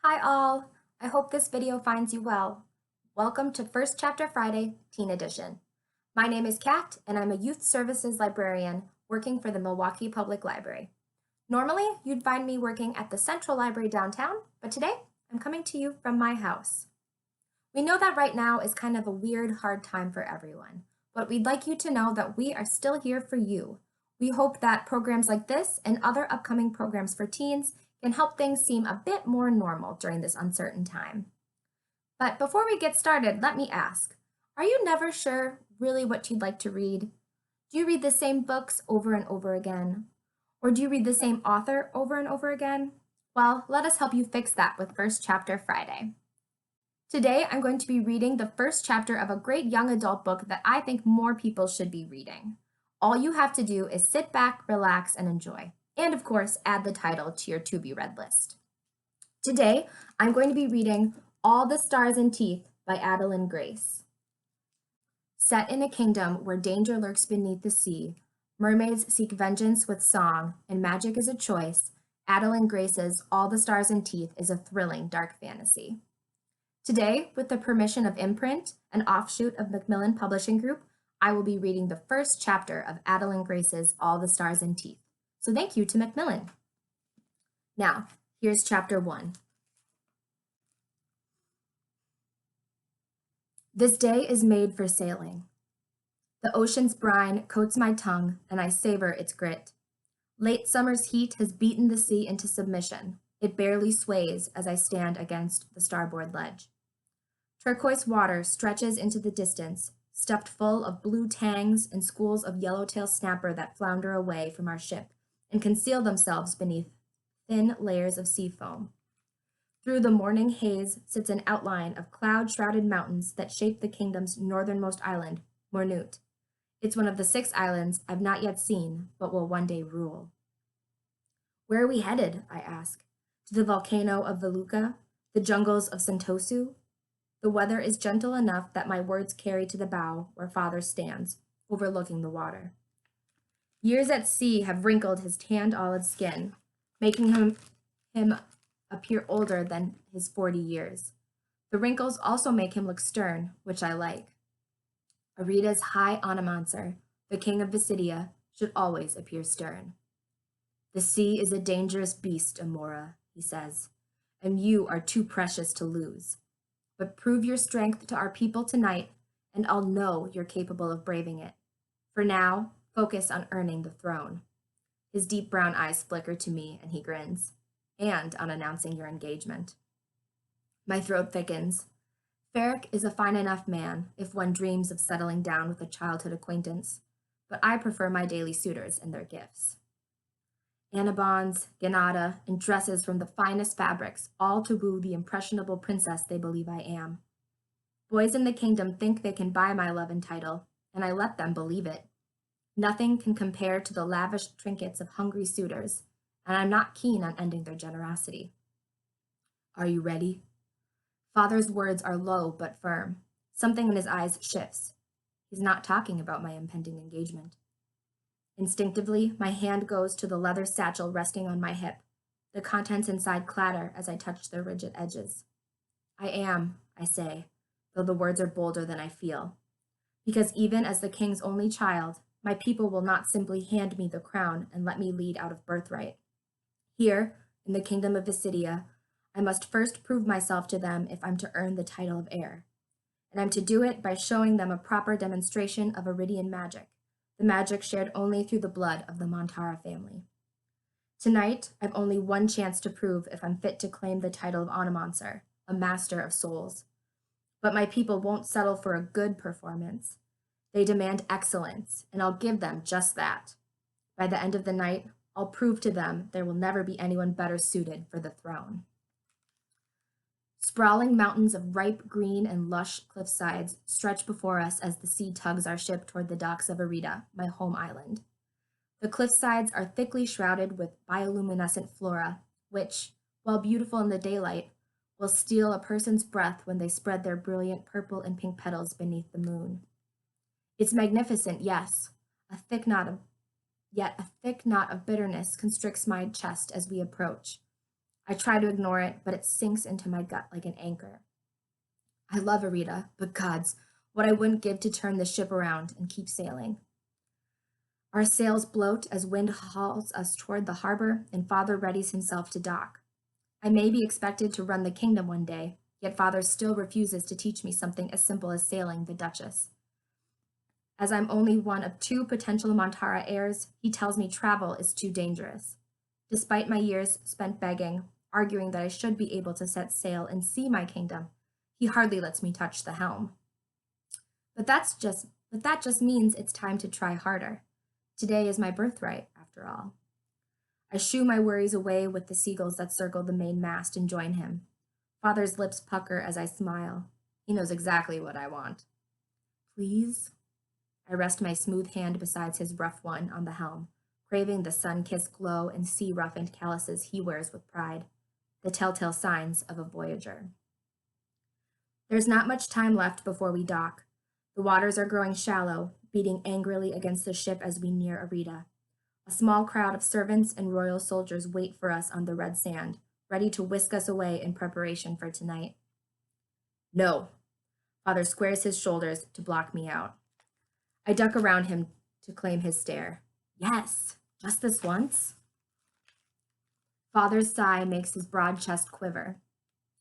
Hi all! I hope this video finds you well. Welcome to First Chapter Friday, Teen Edition. My name is Kat and I'm a Youth Services Librarian working for the Milwaukee Public Library. Normally, you'd find me working at the Central Library downtown, but today I'm coming to you from my house. We know that right now is kind of a weird, hard time for everyone, but we'd like you to know that we are still here for you. We hope that programs like this and other upcoming programs for teens can help things seem a bit more normal during this uncertain time. But before we get started, let me ask, are you never sure really what you'd like to read? Do you read the same books over and over again? Or do you read the same author over and over again? Well, let us help you fix that with First Chapter Friday. Today, I'm going to be reading the first chapter of a great young adult book that I think more people should be reading. All you have to do is sit back, relax, and enjoy. And of course, add the title to your to-be-read list. Today, I'm going to be reading All the Stars and Teeth by Adalyn Grace. Set in a kingdom where danger lurks beneath the sea, mermaids seek vengeance with song, and magic is a choice, Adalyn Grace's All the Stars and Teeth is a thrilling dark fantasy. Today, with the permission of Imprint, an offshoot of Macmillan Publishing Group, I will be reading the first chapter of Adalyn Grace's All the Stars and Teeth. So thank you to Macmillan. Now, here's chapter 1. This day is made for sailing. The ocean's brine coats my tongue, and I savor its grit. Late summer's heat has beaten the sea into submission. It barely sways as I stand against the starboard ledge. Turquoise water stretches into the distance, stuffed full of blue tangs and schools of yellowtail snapper that flounder away from our ship and conceal themselves beneath thin layers of sea foam. Through the morning haze sits an outline of cloud-shrouded mountains that shape the kingdom's northernmost island, Mornut. It's one of the 6 islands I've not yet seen, but will one day rule. Where are we headed? I ask. To the volcano of Veluca, the jungles of Sentosu? The weather is gentle enough that my words carry to the bow where father stands, overlooking the water. Years at sea have wrinkled his tanned olive skin, making him appear older than his 40 years. The wrinkles also make him look stern, which I like. Arida's high onomancer, the king of Visidia, should always appear stern. The sea is a dangerous beast, Amora, he says, and you are too precious to lose. But prove your strength to our people tonight, and I'll know you're capable of braving it. For now, focus on earning the throne. His deep brown eyes flicker to me, and he grins. And on announcing your engagement. My throat thickens. Ferric is a fine enough man if one dreams of settling down with a childhood acquaintance, but I prefer my daily suitors and their gifts. Anabons, ganata, and dresses from the finest fabrics, all to woo the impressionable princess they believe I am. Boys in the kingdom think they can buy my love and title, and I let them believe it. Nothing can compare to the lavish trinkets of hungry suitors, and I'm not keen on ending their generosity. Are you ready? Father's words are low but firm. Something in his eyes shifts. He's not talking about my impending engagement. Instinctively, my hand goes to the leather satchel resting on my hip. The contents inside clatter as I touch their rigid edges. I am, I say, though the words are bolder than I feel. Because even as the king's only child, my people will not simply hand me the crown and let me lead out of birthright. Here, in the kingdom of Visidia, I must first prove myself to them if I'm to earn the title of heir. And I'm to do it by showing them a proper demonstration of Iridian magic, the magic shared only through the blood of the Montara family. Tonight, I've only one chance to prove if I'm fit to claim the title of Onomancer, a master of souls. But my people won't settle for a good performance. They demand excellence, and I'll give them just that. By the end of the night, I'll prove to them there will never be anyone better suited for the throne. Sprawling mountains of ripe green and lush cliffsides stretch before us as the sea tugs our ship toward the docks of Arida, my home island. The cliffsides are thickly shrouded with bioluminescent flora, which, while beautiful in the daylight, will steal a person's breath when they spread their brilliant purple and pink petals beneath the moon. It's magnificent, yes, yet a thick knot of bitterness constricts my chest as we approach. I try to ignore it, but it sinks into my gut like an anchor. I love Arita, but gods, what I wouldn't give to turn the ship around and keep sailing. Our sails bloat as wind hauls us toward the harbor, and Father readies himself to dock. I may be expected to run the kingdom one day, yet Father still refuses to teach me something as simple as sailing the Duchess. As I'm only one of 2 potential Montara heirs, he tells me travel is too dangerous. Despite my years spent begging, arguing that I should be able to set sail and see my kingdom, he hardly lets me touch the helm. But that just means it's time to try harder. Today is my birthright, after all. I shoo my worries away with the seagulls that circle the main mast and join him. Father's lips pucker as I smile. He knows exactly what I want. Please? I rest my smooth hand beside his rough one on the helm, craving the sun-kissed glow and sea-roughened calluses he wears with pride, the telltale signs of a voyager. There's not much time left before we dock. The waters are growing shallow, beating angrily against the ship as we near Arita. A small crowd of servants and royal soldiers wait for us on the red sand, ready to whisk us away in preparation for tonight. No. Father squares his shoulders to block me out. I duck around him to claim his stare. Yes, just this once? Father's sigh makes his broad chest quiver.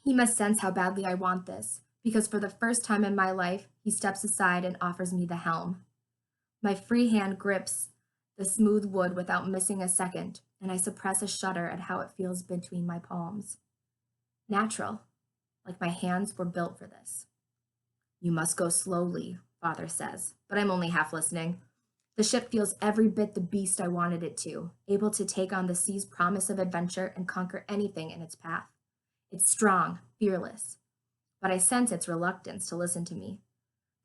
He must sense how badly I want this, because for the first time in my life, he steps aside and offers me the helm. My free hand grips the smooth wood without missing a second, and I suppress a shudder at how it feels between my palms. Natural, like my hands were built for this. You must go slowly, Father says, but I'm only half listening. The ship feels every bit the beast I wanted it to, able to take on the sea's promise of adventure and conquer anything in its path. It's strong, fearless, but I sense its reluctance to listen to me.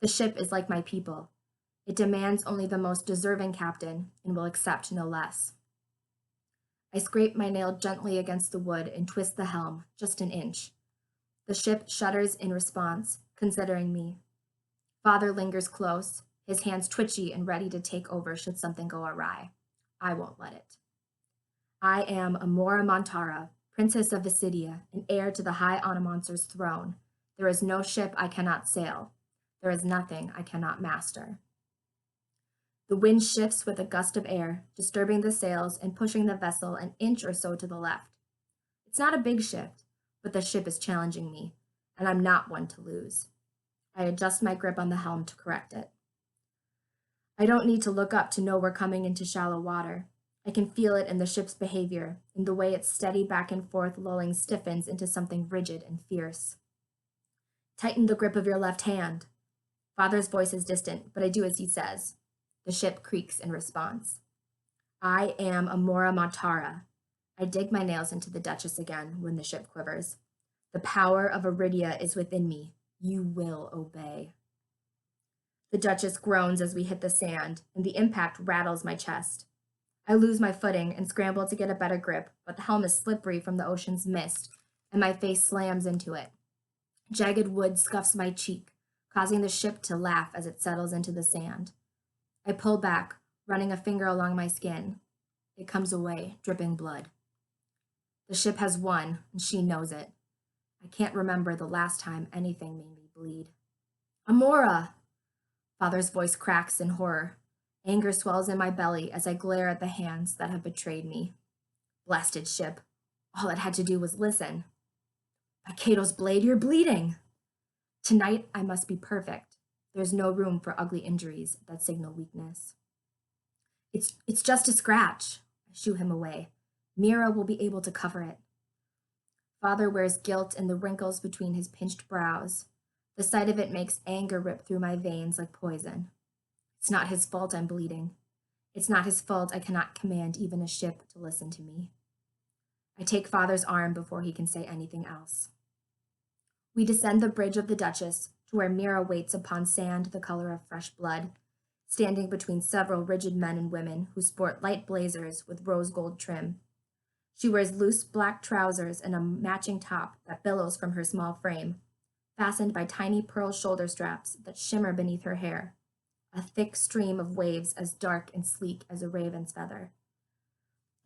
The ship is like my people. It demands only the most deserving captain and will accept no less. I scrape my nail gently against the wood and twist the helm just an inch. The ship shudders in response, considering me. Father lingers close, his hands twitchy and ready to take over should something go awry. I won't let it. I am Amora Montara, Princess of Visidia, and heir to the High Onomancer's throne. There is no ship I cannot sail. There is nothing I cannot master. The wind shifts with a gust of air, disturbing the sails and pushing the vessel an inch or so to the left. It's not a big shift, but the ship is challenging me, and I'm not one to lose. I adjust my grip on the helm to correct it. I don't need to look up to know we're coming into shallow water. I can feel it in the ship's behavior, in the way its steady back and forth lulling stiffens into something rigid and fierce. Tighten the grip of your left hand. Father's voice is distant, but I do as he says. The ship creaks in response. I am Amora Montara. I dig my nails into the Duchess again when the ship quivers. The power of Iridia is within me. You will obey. The Duchess groans as we hit the sand, and the impact rattles my chest. I lose my footing and scramble to get a better grip, but the helm is slippery from the ocean's mist, and my face slams into it. Jagged wood scuffs my cheek, causing the ship to laugh as it settles into the sand. I pull back, running a finger along my skin. It comes away, dripping blood. The ship has won, and she knows it. I can't remember the last time anything made me bleed. Amora! Father's voice cracks in horror. Anger swells in my belly as I glare at the hands that have betrayed me. Blasted ship. All it had to do was listen. By Cato's blade, you're bleeding! Tonight, I must be perfect. There's no room for ugly injuries that signal weakness. It's just a scratch. I shoo him away. Mira will be able to cover it. Father wears guilt in the wrinkles between his pinched brows. The sight of it makes anger rip through my veins like poison. It's not his fault I'm bleeding. It's not his fault I cannot command even a ship to listen to me. I take Father's arm before he can say anything else. We descend the bridge of the Duchess to where Mira waits upon sand the color of fresh blood, standing between several rigid men and women who sport light blazers with rose gold trim. She wears loose black trousers and a matching top that billows from her small frame, fastened by tiny pearl shoulder straps that shimmer beneath her hair, a thick stream of waves as dark and sleek as a raven's feather.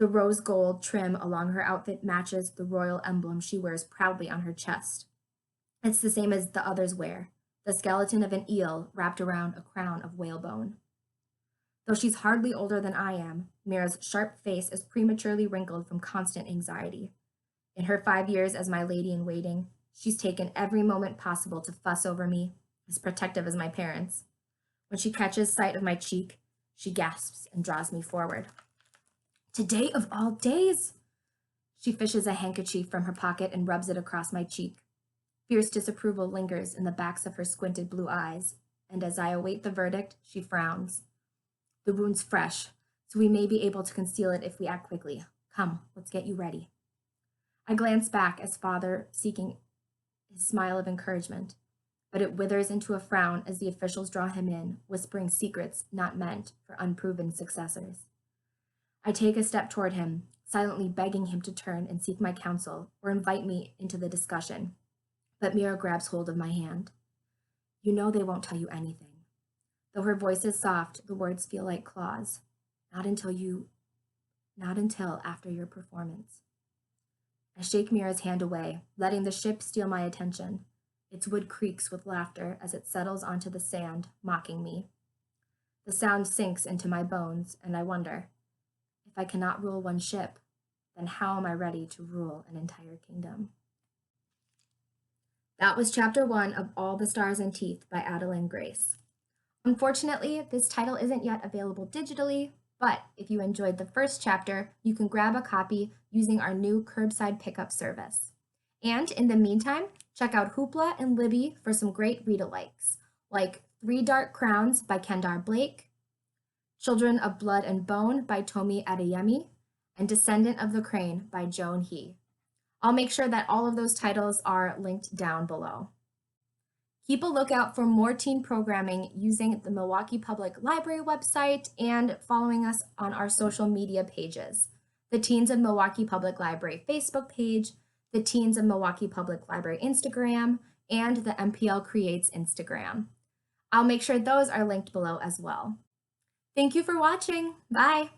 The rose gold trim along her outfit matches the royal emblem she wears proudly on her chest. It's the same as the others wear, the skeleton of an eel wrapped around a crown of whalebone. Though she's hardly older than I am, Mira's sharp face is prematurely wrinkled from constant anxiety. In her 5 years as my lady-in-waiting, she's taken every moment possible to fuss over me, as protective as my parents. When she catches sight of my cheek, she gasps and draws me forward. Today of all days! She fishes a handkerchief from her pocket and rubs it across my cheek. Fierce disapproval lingers in the backs of her squinted blue eyes, and as I await the verdict, she frowns. The wound's fresh, so we may be able to conceal it if we act quickly. Come, let's get you ready. I glance back as father seeking his smile of encouragement, but it withers into a frown as the officials draw him in, whispering secrets not meant for unproven successors. I take a step toward him, silently begging him to turn and seek my counsel or invite me into the discussion, but Mira grabs hold of my hand. You know they won't tell you anything. Though her voice is soft, the words feel like claws. Not until after your performance. I shake Mira's hand away, letting the ship steal my attention. Its wood creaks with laughter as it settles onto the sand, mocking me. The sound sinks into my bones, and I wonder, if I cannot rule one ship, then how am I ready to rule an entire kingdom? That was chapter 1 of All the Stars and Teeth by Adalyn Grace. Unfortunately, this title isn't yet available digitally, but if you enjoyed the first chapter, you can grab a copy using our new curbside pickup service. And in the meantime, check out Hoopla and Libby for some great Readalikes, like 3 Dark Crowns by Kendar Blake, Children of Blood and Bone by Tomi Adeyemi, and Descendant of the Crane by Joan He. I'll make sure that all of those titles are linked down below. Keep a lookout for more teen programming using the Milwaukee Public Library website and following us on our social media pages. The Teens of Milwaukee Public Library Facebook page, the Teens of Milwaukee Public Library Instagram, and the MPL Creates Instagram. I'll make sure those are linked below as well. Thank you for watching. Bye.